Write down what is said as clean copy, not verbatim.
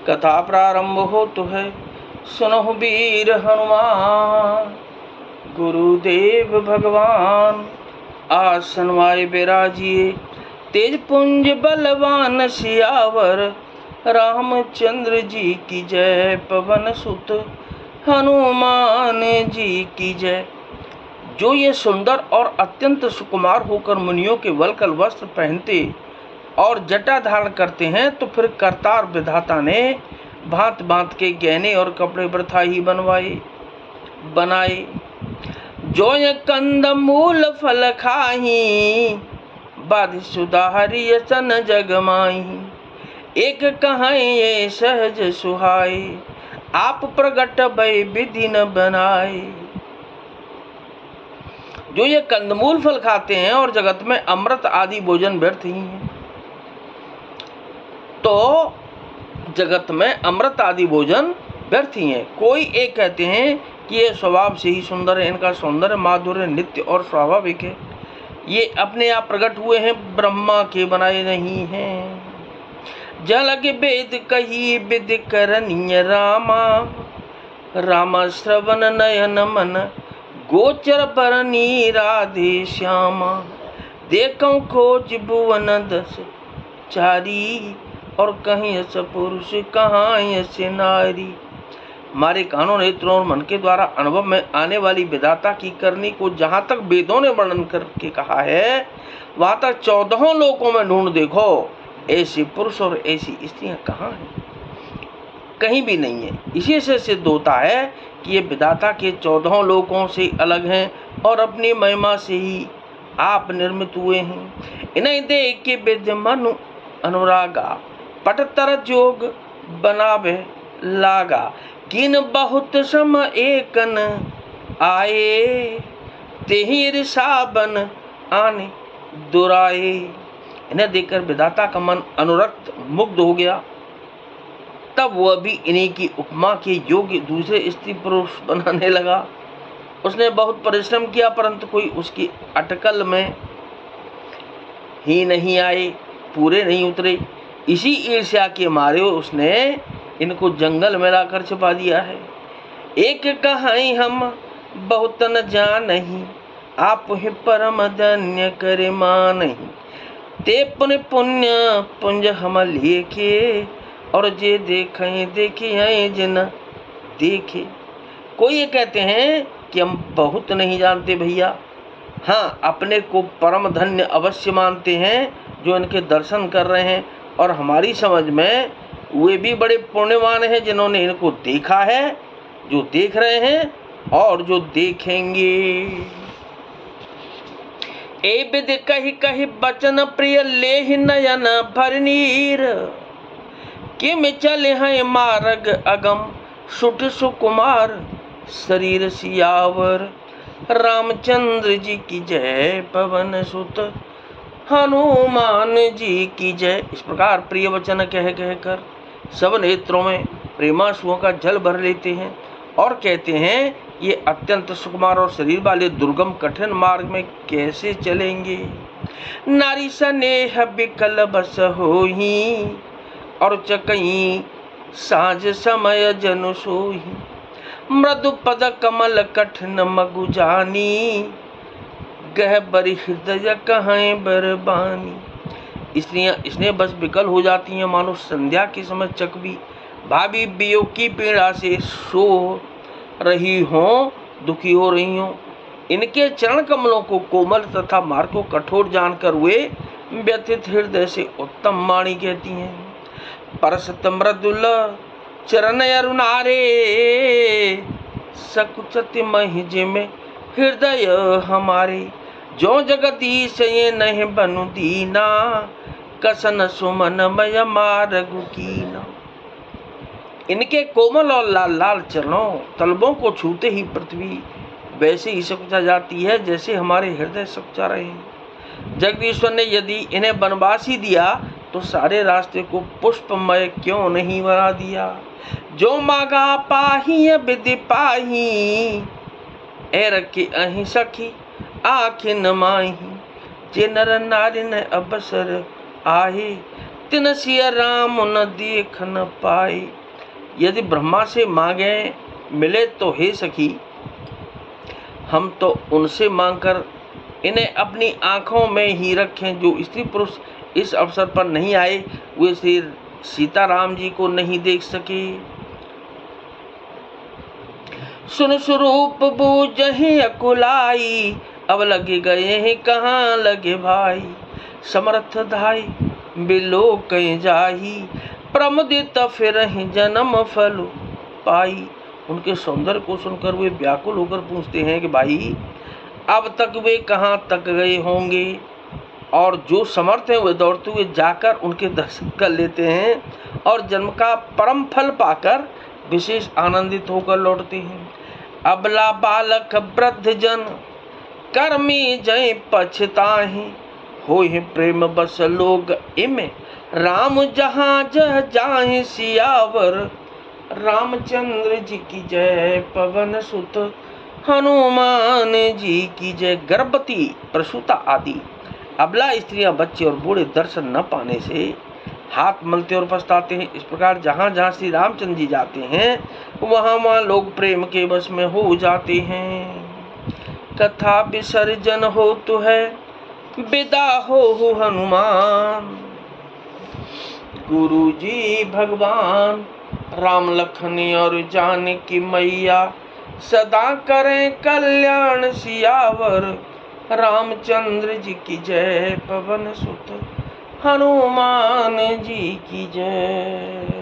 कथा प्रारंभ हो तो है, सुनो वीर हनुमान। गुरुदेव भगवान आसन माय विराजिए, तेज पुंज बलवान सियावर रामचंद्र जी की जय। पवन सुत हनुमान जी की जय। जो ये सुंदर और अत्यंत सुकुमार होकर मुनियों के वल्कल वस्त्र पहनते और जटा धारण करते हैं, तो फिर करतार विधाता ने भांत भांत के गहने और कपड़े वृथा ही बनाए। जो ये कंद मूल फल खाही, बाधि सुधा हरि सन जग माही। एक कहाई ये सहज सुहाए, आप प्रगट भय विधि न बनाए। जो ये कंदमूल फल खाते हैं और जगत में अमृत आदि भोजन व्यर्थ ही है, तो जगत में अमृत आदि भोजन व्यर्थ ही है। कोई एक कहते हैं कि ये स्वभाव से ही सुंदर है, इनका सौंदर्य माधुर्य नित्य और स्वाभाविक है, ये अपने आप प्रकट हुए हैं, ब्रह्मा के बनाए नहीं हैं। जलग वेद कही विद करनीय रामा, रामा श्रवण नयन मन गोचर बरनी राधे श्यामा। देखो खोज भुवन दस चारी, और कहीं यस पुरुष कहाँ यस नारी। हमारे कानों नेत्रों और मन के द्वारा अनुभव में आने वाली विधाता की करनी को जहाँ तक वेदों ने वर्णन करके कहा है, वहाँ तक 14 लोकों में ढूंढ देखो, ऐसे पुरुष और ऐसी स्त्रियां कहाँ हैं? कहीं भी नहीं है। इसी से सिद्ध होता है कि ये विधाता के 14 लोकों से अलग हैं और अपनी महिमा से ही आप निर्मित हुए हैं। इन्हें देख के विद्य मनु अनुरागा, पटतर जोग बनावे लागा। किन बहुत सम एकन आए, तेहि साबन आने दुराए। इन्हें देखकर विधाता का मन अनुरक्त मुग्ध हो गया। तब वह भी इन्हीं की उपमा के योग्य दूसरे स्त्री पुरुष बनाने लगा। उसने बहुत परिश्रम किया, परंतु कोई उसकी अटकल में ही नहीं आए, पूरे नहीं उतरे। इसी ईर्ष्या के मारे उसने इनको जंगल में लाकर छिपा दिया है। एक कहाई हम बहुत न जानही, आप ही परम धन्य करे मानही। ते पुण्य पुण्य पुंज हम लेखे, और जे देखे जिन देखे। कोई ये कहते हैं कि हम बहुत नहीं जानते भैया, हाँ अपने को परम धन्य अवश्य मानते हैं जो इनके दर्शन कर रहे हैं, और हमारी समझ में वे भी बड़े पुण्यवान हैं जिन्होंने इनको देखा है, जो देख रहे हैं और जो देखेंगे। ए विद कही कही बचन प्रिय लेहि नयन भर नीर, किम चले हैं मार्ग अगम सुट सुकुमार। शरीर सियावर रामचंद्र जी की जय, पवन सुत हनुमान जी की जय। इस प्रकार प्रिय वचन कह कर सब नेत्रों में प्रेमांशुओं का जल भर लेते हैं और कहते हैं, ये अत्यंत सुकुमार और शरीर वाले दुर्गम कठिन मार्ग में कैसे चलेंगे। नारी स्नेह विकल बस होही, और चकई साँझ समय जनु सोही। मृदु पद कमल कठिन मगु जानी, गह बरि हृदय कहाँ बरबानी। स्त्रियां बस विकल हो जाती हैं, मानो संध्या के समय चकवी भाभी वियोग की पीड़ा से सो रही हों, दुखी हो रही हों। इनके चरण कमलों को कोमल तथा मार्ग को कठोर जानकर वे व्यथित हृदय से उत्तम वाणी कहती हैं। परसत मृदुल चरण अरुणारे, सकुचत महिज में हृदय हमारे। जो जगदीश ये नहीं बनु दीना, कसन सुमन मय मारगु कीना। इनके कोमल और लाल लाल चरणों तलबों को छूते ही पृथ्वी वैसे ही सकुचा जाती है जैसे हमारे हृदय सकुचा रहे हैं। जगदीश्वर ने यदि इन्हें वनवास ही दिया तो सारे रास्ते को पुष्पमय क्यों नहीं बना दिया। जो मांगा पाही विधि पाही, ए रखी अहि सखी आखिन माही। जे नर नारी न अवसर आहे, तिन सिया राम न देख न पाए। यदि ब्रह्मा से मांगे मिले तो हे सखी, हम तो उनसे मांगकर इन्हें अपनी आंखों में ही रखें। जो स्त्री पुरुष इस अवसर पर नहीं आए वे श्री सीताराम जी को नहीं देख सके। सुन स्वरूप बूझहि अकुलाई, अब लगे गए हैं कहाँ लगे भाई। समर्थ धाई बिलो कहीं जाही, प्रमुदित फिर जन्म फल पाई। उनके सौंदर्य को सुनकर वे व्याकुल होकर पूछते हैं कि भाई अब तक वे कहाँ तक गए होंगे। और जो समर्थ हैं वे दौड़ते हुए जाकर उनके दर्शन कर लेते हैं और जन्म का परम फल पाकर विशेष आनंदित होकर लौटते हैं। अबला बालक वृद्ध जन कर्मी जय पछताहि, होहि प्रेम बस लोग इमे, राम जहाँ जह जाहि सियावर। रामचंद्र जी की जय, पवन सुत हनुमान जी की जय। गर्भवती प्रसूता आदि अबला स्त्रियां, बच्चे और बूढ़े दर्शन न पाने से हाथ मलते और पछताते हैं। इस प्रकार जहाँ जहाँ श्री रामचंद्र जी जाते हैं वहाँ लोग प्रेम के वश में हो जाते हैं। कथा विसर्जन हो तो है विदा हो हनुमान, गुरु जी भगवान राम लखन और जानकी मैया, सदा करें कल्याण सियावर। रामचंद्र जी की जय, पवन सुत हनुमान जी की जय।